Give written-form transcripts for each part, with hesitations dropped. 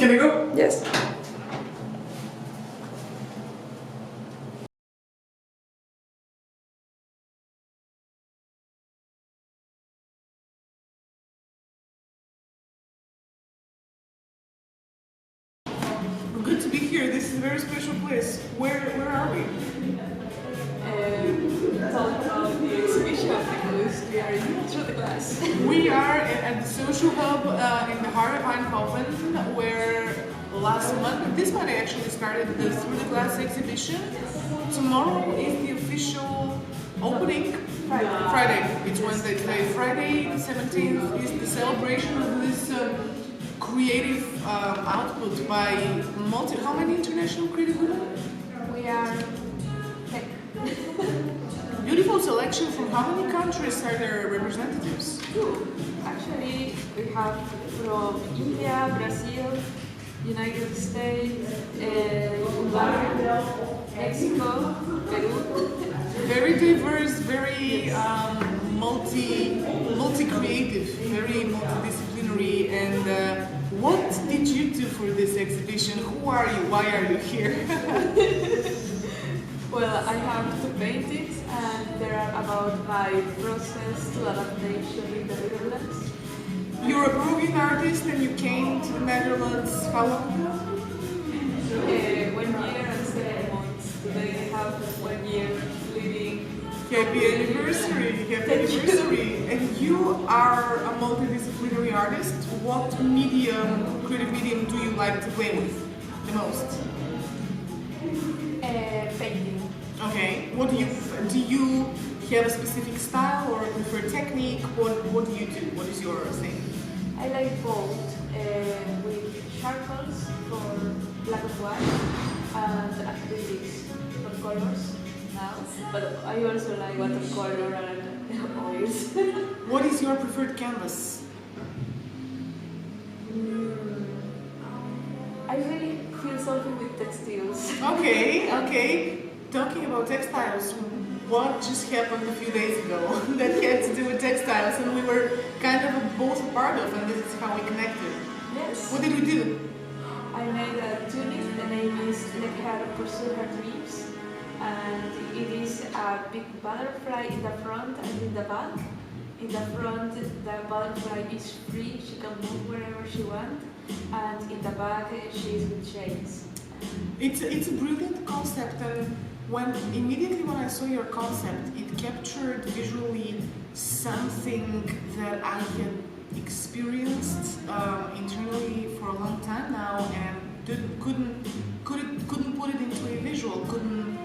Can I go? Yes. Good to be here. This is a very special place. Where are we? Talk about the exhibition because we are through the glass. We are at the social hub in the heart of Eindhoven, where this Monday actually started the Through the Glass exhibition. Tomorrow is the official opening. Friday. It's Wednesday today. Friday the 17th is the celebration of this creative output by how many international creative women? We are tech. Beautiful selection from how many countries are there representatives? Actually, we have from India, Brazil, United States, Cuba, Mexico, Peru. Very diverse, very multi-creative, very multidisciplinary. And what did you do for this exhibition? Who are you? Why are you here? Well, I have two paintings, and they are about my process to adaptation in the Netherlands. You're a Peruvian artist and you came to the Netherlands how long ago? 1 year and 7 months. Today I have 1 year living. Happy anniversary! Happy anniversary! And you are a multidisciplinary artist. What creative medium do you like to play with the most? Painting. Okay. What do you have a specific style or prefer technique? What do you do? What is your thing? I like both with charcoals for black and white and acrylics for colors now. But I also like watercolor and oils. What is your preferred canvas? I really feel something with textiles. Okay. Talking about textiles, what just happened a few days ago that had to do with textiles and we were kind of both a part of, and this is how we connected. Yes. What did we do? I made a tunic. The name is Let Her Pursue Her Dreams, and it is a big butterfly in the front and in the back. In the front, the butterfly is free; she can move wherever she wants, and in the back, she is with chains. It's a brilliant concept, and immediately when I saw your concept, it captured visually something that I had experienced internally for a long time now, and couldn't put it into a visual, couldn't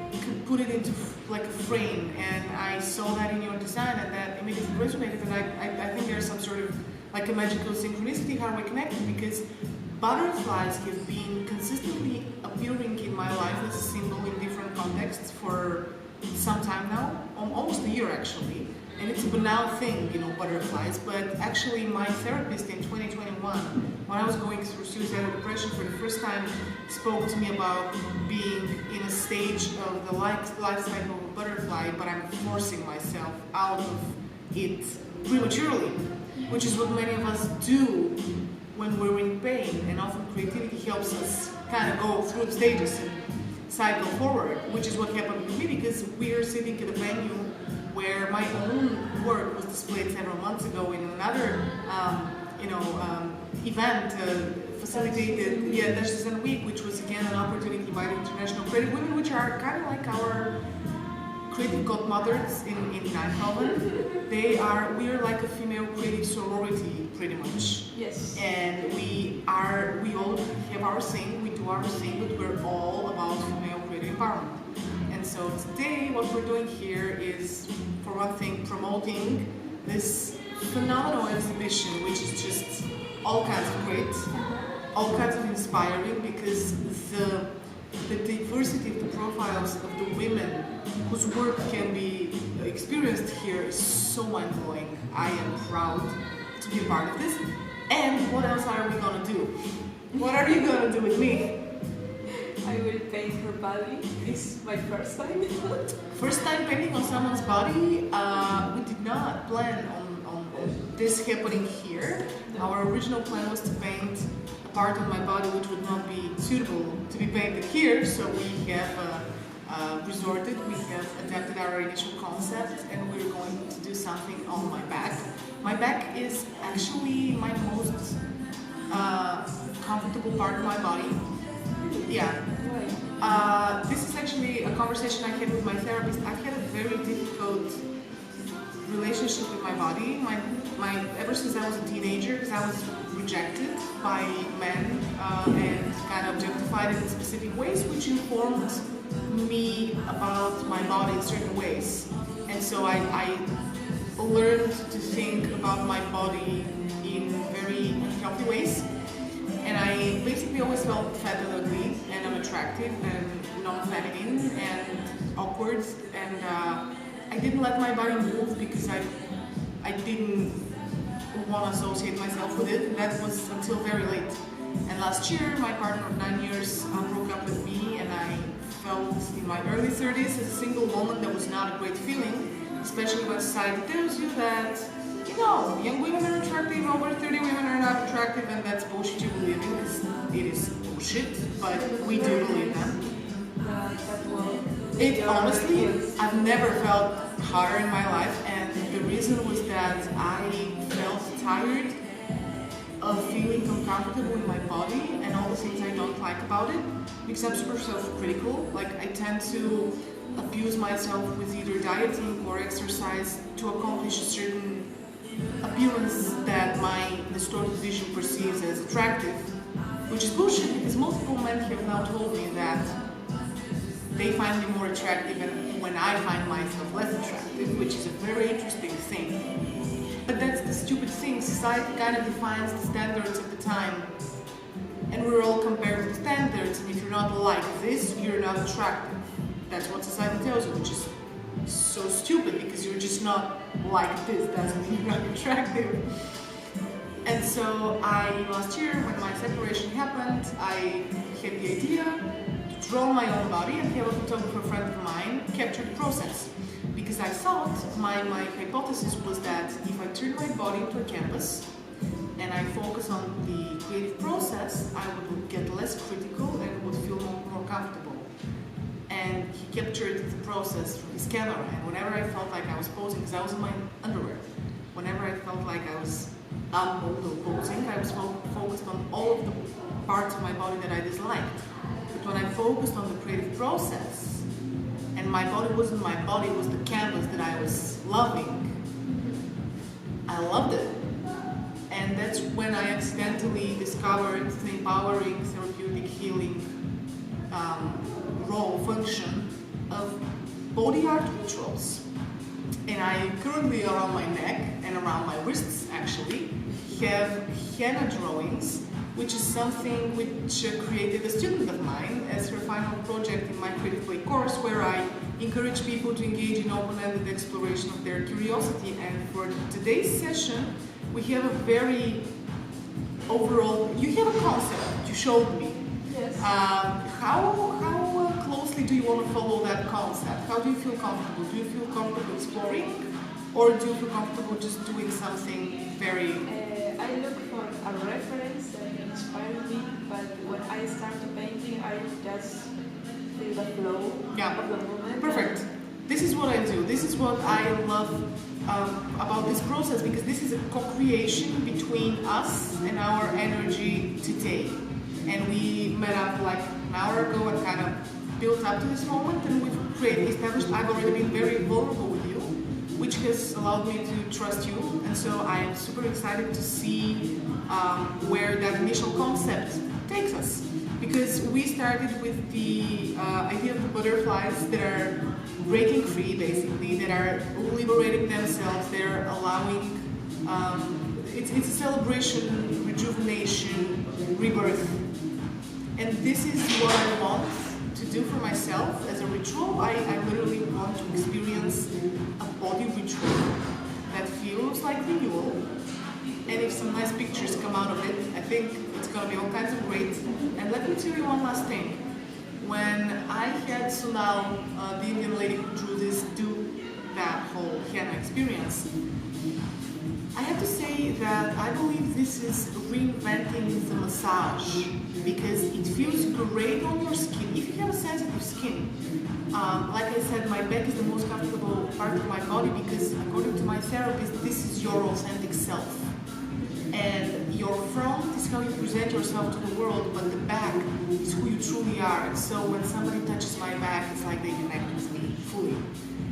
put it into like a frame. And I saw that in your design, and that immediately resonated. And I think there's some sort of like a magical synchronicity how we connected, because butterflies have been consistently appearing in my life as a symbol in different contexts for some time now, almost a year actually. And it's a banal thing, butterflies, but actually my therapist in 2021, when I was going through suicidal depression for the first time, spoke to me about being in a stage of the life cycle of a butterfly, but I'm forcing myself out of it prematurely, which is what many of us do when we're in pain, and often creativity helps us kind of go through the stages and cycle forward, which is what happened with me, because we are sitting at a venue where my own work was displayed several months ago in another event facilitated, Design Week, which was again an opportunity by the International Creative Women, which are kind of like our creative godmothers in Eindhoven. We are like a female creative sorority, pretty much. Yes. And we all have our thing, we do our thing, but we're all about female creative empowerment. And so today, what we're doing here is, for one thing, promoting this phenomenal exhibition, which is just all kinds of great, all kinds of inspiring, because the diversity of the profiles of the women whose work can be experienced here is so mind-blowing. I am proud to be a part of this. And what else are we gonna do? What are you gonna do with me? I will paint her body. It's my first time. First time painting on someone's body? We did not plan on this happening here. Our original plan was to paint a part of my body which would not be suitable to be painted here, so we have we have adapted our initial concept, and we're going to do something on my back. My back is actually my most comfortable part of my body. Yeah. This is actually a conversation I had with my therapist. I've had a very difficult relationship with my body. Ever since I was a teenager, because I was rejected by men and kind of objectified in specific ways, which informed me about my body in certain ways. And so I learned to think about my body in very healthy ways. And I basically always felt fat and ugly and unattractive and non-feminine and awkward. And I didn't let my body move because I didn't want to associate myself with it. And that was until very late. And last year, my partner of 9 years broke up with me, and I felt in my early 30s as a single woman that was not a great feeling, especially when society tells you that, you know, young women are attractive, over 30 women are not attractive, and that's bullshit you believe in, because it is bullshit, but we do believe that. It honestly, I've never felt harder in my life, and the reason was that I felt tired of feeling uncomfortable in my body and all the things I don't like about it, because I'm super self-critical. Like, I tend to abuse myself with either dieting or exercise to accomplish a certain appearance that my distorted vision perceives as attractive, which is bullshit, because multiple men have now told me that they find me more attractive and when I find myself less attractive, which is a very interesting thing. But that's the stupid thing. Society kind of defines the standards of the time, and we're all compared to the standards, and if you're not like this, you're not attractive. That's what society tells you, which is so stupid, because you're just not like this, doesn't mean you're not attractive. And so last year, when my separation happened, I had the idea to draw my own body and have a photographer friend of mine capture the process. Because I thought, my hypothesis was that if I turn my body into a canvas and I focus on the creative process, I would get less critical and would feel more comfortable. And he captured the process through his camera, and whenever I felt like I was posing, because I was in my underwear, whenever I felt like I was posing, I was focused on all of the parts of my body that I disliked. But when I focused on the creative process, and my body wasn't my body, it was the canvas that I was loving, I loved it. And that's when I accidentally discovered the empowering, therapeutic, healing role, function of body art rituals. And I currently, around my neck and around my wrists actually, have henna drawings, which is something which created a student of mine as her final project in my Creative Play course, where I encourage people to engage in open-ended exploration of their curiosity. And for today's session, we have a very overall, you have a concept you showed me. Yes. How closely do you want to follow that concept? How do you feel comfortable? Do you feel comfortable exploring, or do you feel comfortable just doing something very... I look for a reference that inspired me, but when I start painting, I just feel the flow of the moment. Perfect. This is what I do. This is what I love about this process, because this is a co-creation between us and our energy today. And we met up like an hour ago and kind of built up to this moment, and we've established, I've already been very vulnerable with you, which has allowed me to trust you. And so I am super excited to see where that initial concept takes us. Because we started with the idea of the butterflies that are breaking free, basically, that are liberating themselves, they're allowing, it's a celebration, rejuvenation, rebirth. And this is what I want to do for myself as a ritual. I literally want to experience a body ritual that feels like renewal. And if some nice pictures come out of it, I think it's going to be all kinds of great. And let me tell you one last thing. When I had Sunal, the Indian lady who drew this, do that whole henna experience, I have to say that I believe this is reinventing the massage because it feels great on your skin. If you have a sensitive skin, like I said, my back is the most comfortable part of my body because according to my therapist, this is your authentic self. And your front is how you present yourself to the world, but the back is who you truly are. And so when somebody touches my back, it's like they connect with me fully.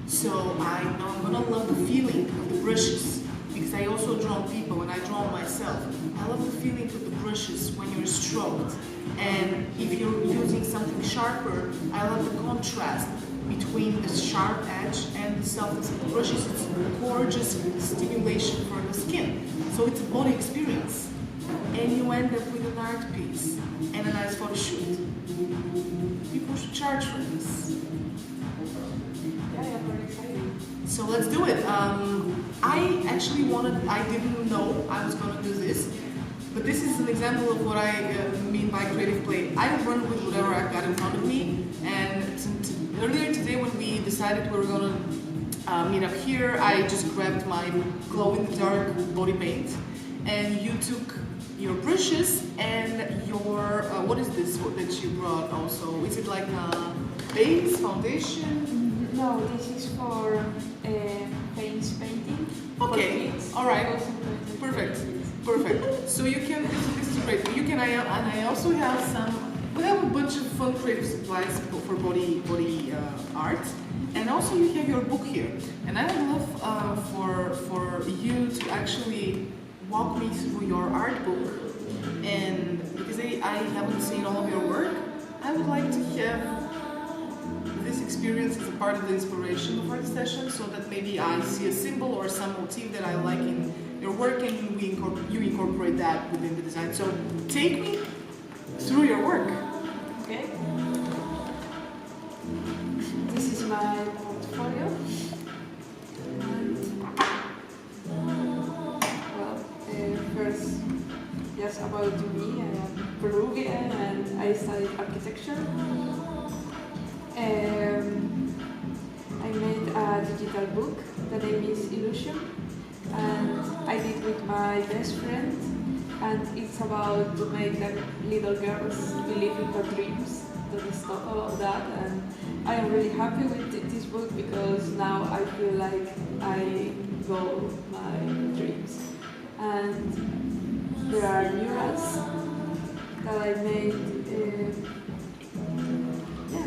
So I know I'm gonna love the feeling of the brushes because I also draw on people and I draw on myself. I love the feeling of the brushes when you're stroked. And if you're using something sharper, I love the contrast between the sharp edge and the softness of the brushes. It's a gorgeous stimulation for the skin. So it's a body experience. And you end up with an art piece and a nice photo shoot. People should charge for this. Yeah, very exciting. So let's do it. I didn't know I was going to do this, but this is an example of what I mean by creative play. I run with whatever I've got in front of me, and earlier today when we decided we were going to meet up here, I just grabbed my glow-in-the-dark body paint, and you took your brushes and your, what is this that you brought also? Is it like a base, foundation? No, this is for face painting. Okay, all right, perfect. So you can, this is great. You can, and I also have we have a bunch of fun creative supplies for body art, and also you have your book here. And I would love for you to actually walk me through your art book, and because I haven't seen all of your work, I would like to have this experience as a part of the inspiration of our session, so that maybe I see a symbol or some motif that I like in your work, and you incorporate that within the design. So take me through your work. Okay. This is my portfolio. First, just about me. I am Peruvian and I studied architecture. I made a digital book. The name is Illusion, and I did with my best friend. And it's about to make the little girls believe in their dreams. Don't stop about that. And I am really happy with this book because now I feel like I go my dreams. And there are murals that I made.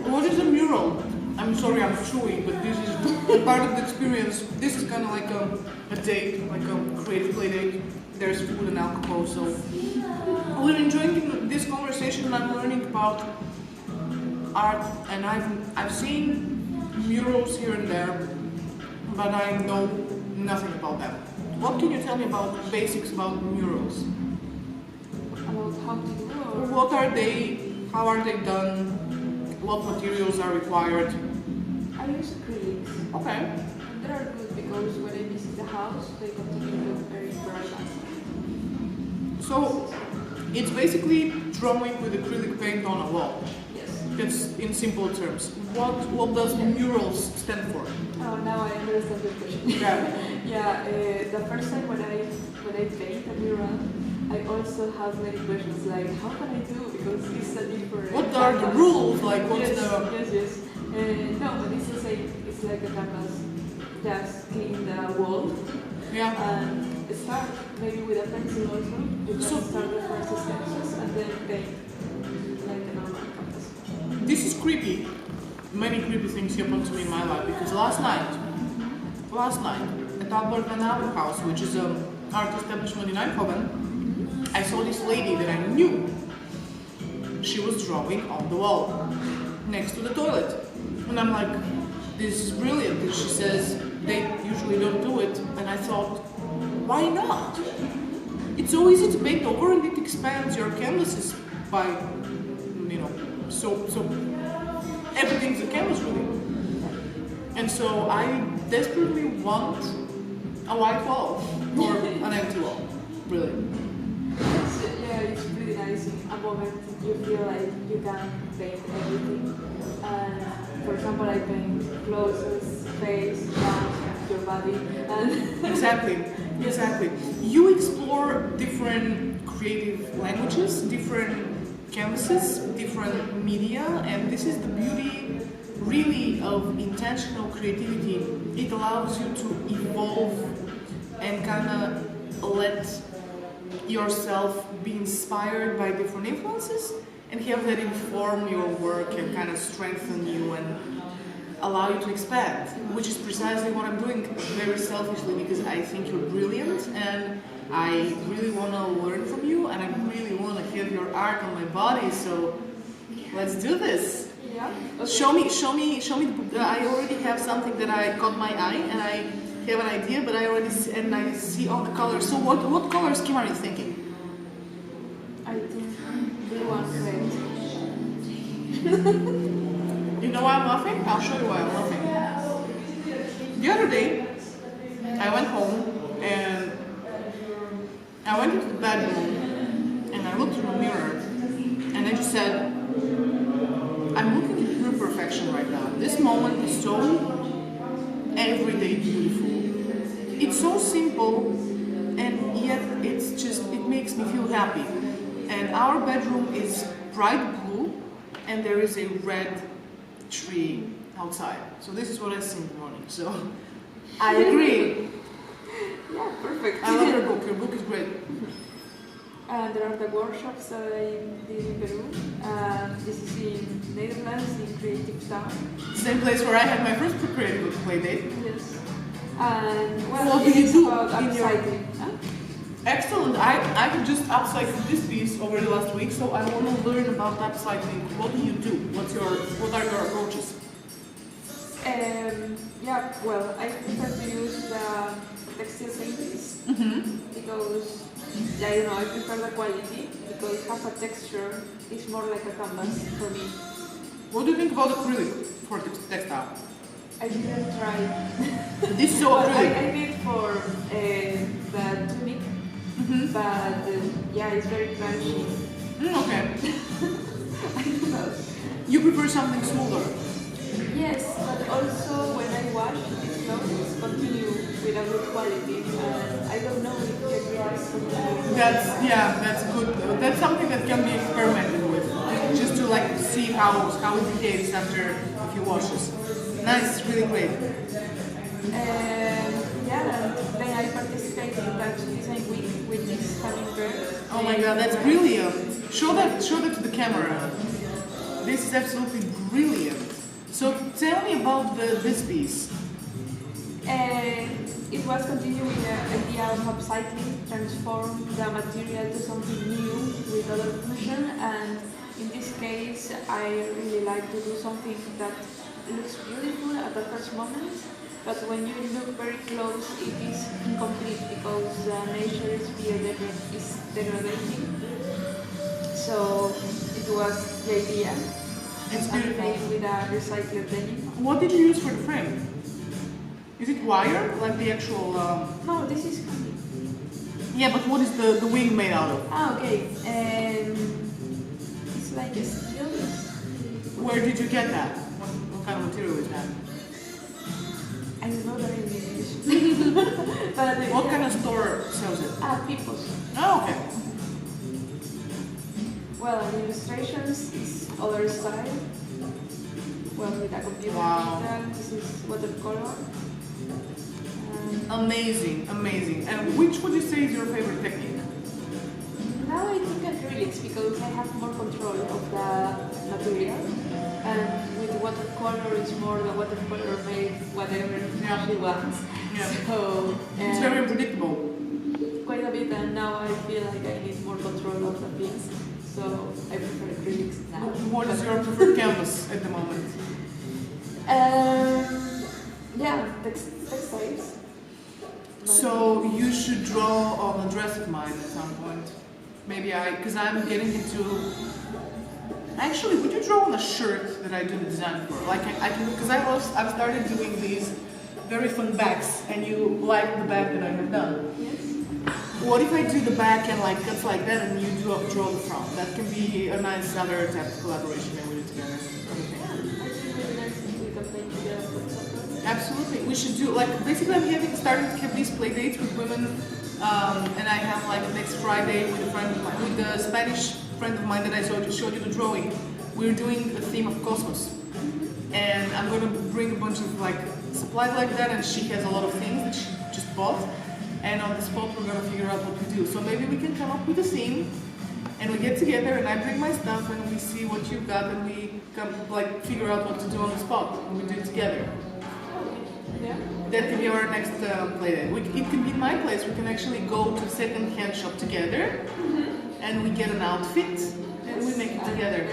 What is a mural? I'm sorry, I'm chewing, but this is part of the experience. This is kind of like a date, like a creative play date. There's food and alcohol, so we're enjoying this conversation, and I'm learning about art. And I've seen murals here and there, but I know nothing about them. What can you tell me about basics about murals? About how to do or What are they? How are they done? What materials are required? I use acrylics. Okay. And they are good because when I visit the house, they continue to look very bright. So it's basically drawing with acrylic paint on a wall. Yes. That's in simple terms. What does murals stand for? Oh, now I understand the question. Yeah. Yeah. The first time when I paint a mural, I also have many questions like, how can I do? Because it's a different. What are the rules? Like what's Yes. No, but it's the same. It's like a canvas. Just clean the wall. Yeah. And start maybe with a pencil also. You can start the first sketches and then paint like a normal canvas. This is creepy. Many creepy things happened to me in my life because last night at Albert Van Albert House, which is an art establishment in Eindhoven, I saw this lady that I knew. She was drawing on the wall next to the toilet. And I'm like, this is brilliant. And she says, they usually don't do it. And I thought, why not? It's so easy to paint over and it expands your canvases by, so everything's a canvas really. And so I desperately want a white wall or an empty wall, really. Yeah, it's really nice. In a moment you feel like you can paint everything. And for example, I paint clothes, face, mouth, your body. And Exactly. You explore different creative languages, different canvases, different media, and this is the beauty really of intentional creativity. It allows you to evolve and kind of let yourself be inspired by different influences and have that inform your work and kind of strengthen you and allow you to expand, which is precisely what I'm doing very selfishly because I think you're brilliant and I really want to learn from you and I really want to have your art on my body, so let's do this. yeah. Okay. Show me. I already have something that I caught my eye and I have an idea, but I see all the colors. So what color scheme are you thinking? I think blue and red. You know why I'm laughing? I'll show you why I'm laughing. The other day, I went home and I went into the bedroom and I looked in the mirror and I just said, I'm looking at pure perfection right now. This moment is so everyday beautiful. It's so simple and yet it makes me feel happy. And our bedroom is bright blue and there is a red tree outside. So this is what I see in the morning. So I agree. Yeah, perfect. I love your book. Your book is great. And there are the workshops that I did in Peru. This is in Netherlands, in Creative Town. Same place where I had my first creative playdate. Yes. And well, What do you it's do about in your- upcycling. Huh? Excellent. I have just upcycled this piece over the last week, so I want to learn about upcycling. What do you do? What are your approaches? Yeah, well, I prefer to use the textile paintings because, I don't know, I prefer the quality because half a texture is more like a canvas for me. What do you think about acrylic for textile? I didn't try. This is so Well, acrylic. I did for the tunic, but yeah, it's very crunchy. Okay. I don't know. You prefer something smoother. Yes, but also when I wash these clothes, continue with a good quality. And I don't know if the acrylics continue. That's good. That's something that can be experimented with, just to like see how it behaves after a few washes. Nice, really great. Yeah, and then I participated in that design week with this hummingbird. Oh my god, that's brilliant. Show that to the camera. This is absolutely brilliant. So tell me about this piece. It was continuing the idea of upcycling, transform the material to something new with other function, and in this case I really like to do something that looks beautiful at the first moment, but when you look very close it is incomplete because the nature is degrading. So it was the idea. It's And beautiful. made with a recycled denim. What did you use for the frame? Is it wire, like the actual? No, this is candy. Yeah, but what is the wing made out of? Ah, okay. It's like a steel. Where did you get that? What kind of material is that? I don't know that in English. But What kind of store sells it? People's. Oh, okay. Well, and illustrations is other style. Well, with a computer. Wow. This is watercolor. Amazing. And which would you say is your favorite technique? Now I think acrylics because I have more control of the material. And with watercolor, it's more the watercolor made whatever she wants. Yeah. So It's very unpredictable. quite a bit, and now I feel like I need more control of the piece. So I prefer acrylics now. What is your preferred canvas at the moment? Yeah, textiles. So you should draw on a dress of mine at some point. Maybe because I'm getting into. Actually, would you draw on a shirt that I do the design for? Like I can, because I've started doing these very fun backs, and you like the back that I have done. Yes. What if I do the back and like cuts like that, and you draw the front? That can be a nice other type of collaboration that we do together. What do you think? I think really nice if we can play together, for example. Absolutely. We should do, like, basically I'm starting to have these play dates with women, and I have like next Friday with a friend of mine, with the Spanish friend of mine that I showed you the drawing. We're doing a theme of cosmos. And I'm going to bring a bunch of like supplies like that, and she has a lot of things that she just bought. And on the spot we're going to figure out what to do. So maybe we can come up with a theme, and we get together and I bring my stuff and we see what you've got, and we come like figure out what to do on the spot, and we do it together. Yeah. That can be our next play date. It can be my place. We can actually go to a second-hand shop together, and we get an outfit, and we make it together.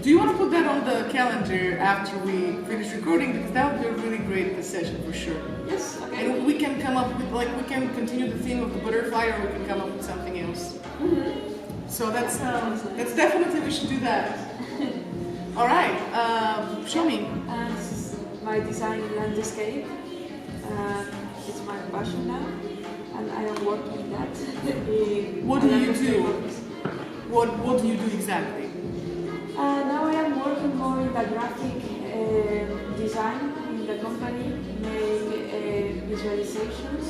Do you want to put that on the calendar after we finish recording? Because that would be a really great session for sure. Yes. Okay. And we can come up with, like, we can continue the theme of the butterfly, or we can come up with something else. So that's definitely, we should do that. All right. Show me. This is my design landscape. It's my passion now, and I am working in that. What do you do? What do you do exactly? Now I am working more in the graphic design in the company, make visualizations,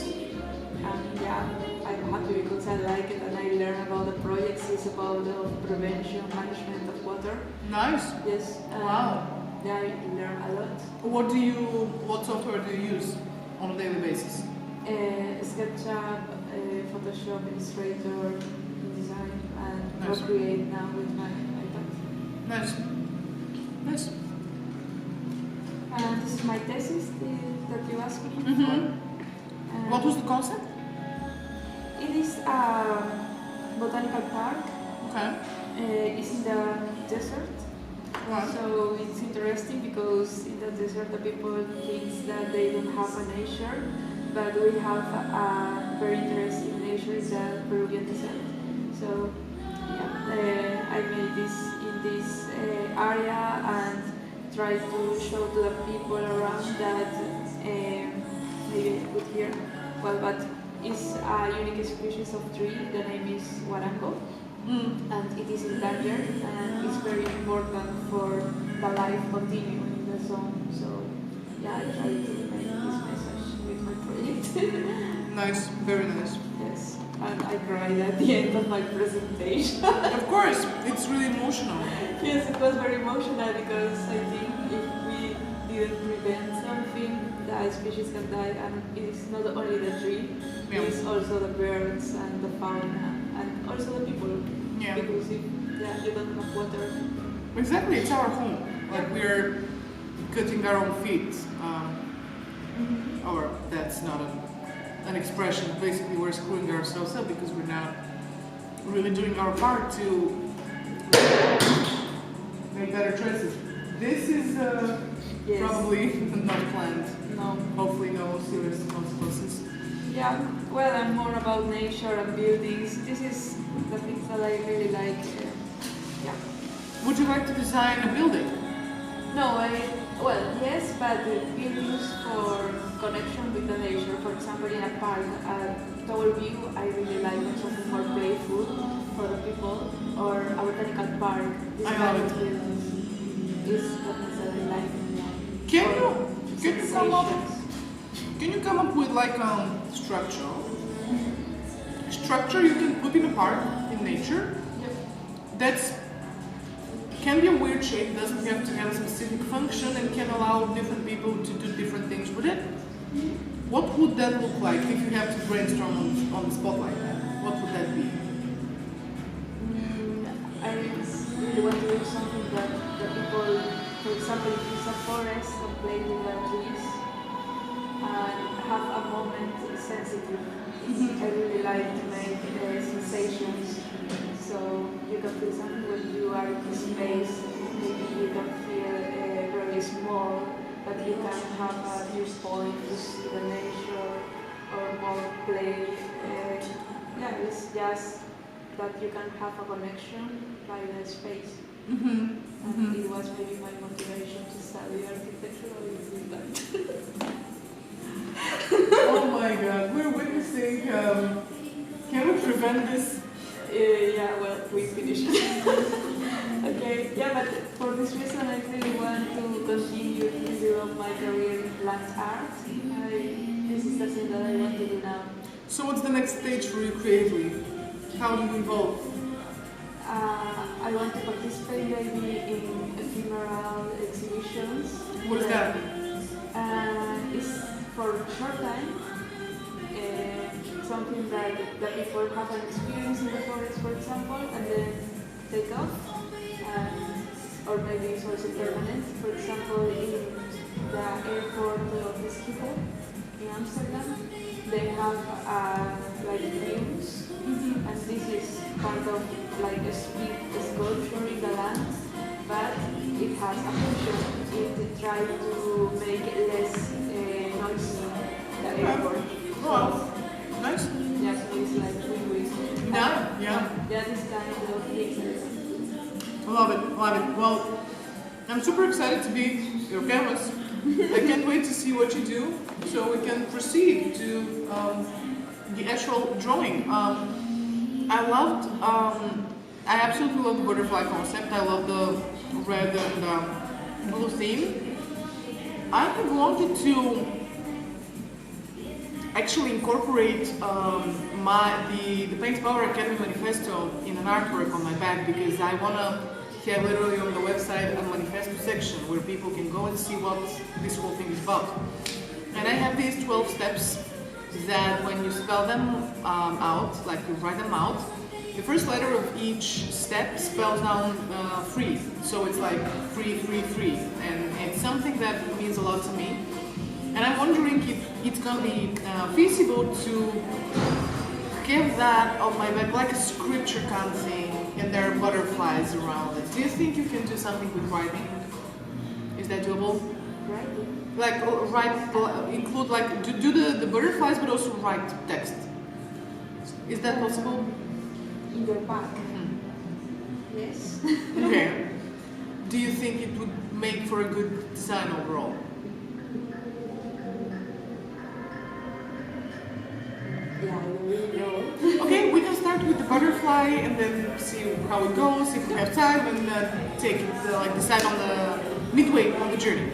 and yeah, I'm happy because I like it and I learn about the projects. It's about the prevention, management of water. Nice. Yes. Wow. Yeah, I learn a lot. What software do you use on a daily basis? SketchUp, Photoshop, Illustrator, InDesign, and Nice. Procreate now with my iPad. Nice. Nice. This is my thesis that you asked me Mhm. for. What was the concept? It is a botanical park. Okay. It's in the desert. Right. So it's interesting because in the desert the people think that they don't have a nature, but we have a very interesting nature in the Peruvian desert. So yeah, I made this in this area and try to show to the people around that maybe good here. Well, but it's a unique species of tree. The name is Guarango. And it is endangered, and it's very important for the life continuing in the zone. So yeah, I try to make this message with my project. Nice. Very nice. Yes, and I cried at the end of my presentation. Of course, it's really emotional. Yes, it was very emotional because I think if we didn't prevent something, the species can die, and it's not only the tree, Yeah. it's also the birds and the fauna. And also the people, Yeah. because if you don't have water. Exactly, it's our home. Like, we're cutting our own feet. Or that's not an expression. Basically, we're screwing ourselves up because we're not really doing our part to make better choices. This is Yes. probably not planned. No. Hopefully, no serious consequences. Yeah, well, I'm more about nature and buildings. This is the things that I really like. Yeah. Would you like to design a building? No, well, yes, but buildings for connection with the nature. For example, in a park, tower view, I really like something more playful for the people, or a botanical park. This I kind love of it. buildings is what I like. Can Or you come up? sensations. Can you come up with like structure you can put in a park in nature? Yep. That's can be a weird shape, doesn't have to have a specific function, and can allow different people to do different things with it. What would that look like if you have to brainstorm on the spot like that? What would that be? I really want to do something that the people, for example, if it's a forest and play with the trees and have a moment sensitive. I really like to make sensations, so you can feel something when you are in space. Maybe you can feel very small, but you can have a viewpoint to see the nature or more play. Yeah, it's just that you can have a connection by the space. And it was maybe my motivation to study architecture or anything like that. Oh my God, we're witnessing. Can we prevent this? Yeah, well, we finished. Okay, yeah, but for this reason I really want to continue from my career in plant art. This is the thing that I want to do now. So what's the next stage for you creatively? How do you evolve? I want to participate maybe in ephemeral exhibitions. What is that? It's for a short time. Something that people have an experience in the forest, for example, and then take off. Or maybe it's also permanent. For example, in the airport of Schiphol in Amsterdam, they have like views, and this is part of like a sculpture in the land, but it has a function. It tries to make less noisy the airport. Wow, nice. Yeah, so it's like win-win. Yeah. Yeah, this kind of things. Love it. Well, I'm super excited to be your canvas. I can't wait to see what you do, so we can proceed to the actual drawing. I absolutely love the butterfly concept. I love the red and blue theme. I have wanted to actually incorporate the Paint Power Academy manifesto in an artwork on my bag, because I want to have literally on the website a manifesto section where people can go and see what this whole thing is about. And I have these 12 steps that when you spell them out, like you write them out, the first letter of each step spells down free. So it's like free, and it's something that means a lot to me. And I'm wondering if it's going to be feasible to give that on my back, like a scripture kind of thing, and there are butterflies around it. Do you think you can do something with writing? Is that doable? Writing? Like include like do the butterflies, but also write text. Is that possible? In your back? Yes. Okay. Do you think it would make for a good design overall? Yeah, I don't really know. Okay, we can start with the butterfly and then see how it goes, if we have time, and take it, decide on the midway on the journey.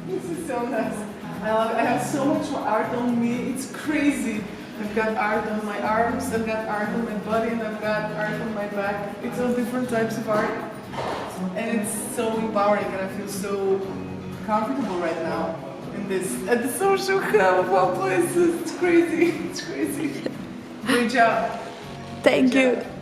This is so nice. I love it. I have so much art on me. It's crazy. I've got art on my arms, I've got art on my body, and I've got art on my back. It's all different types of art. And it's so empowering, and I feel so comfortable right now in this, at the social hub of all places. It's crazy. It's crazy. Great job. Thank Good you. job.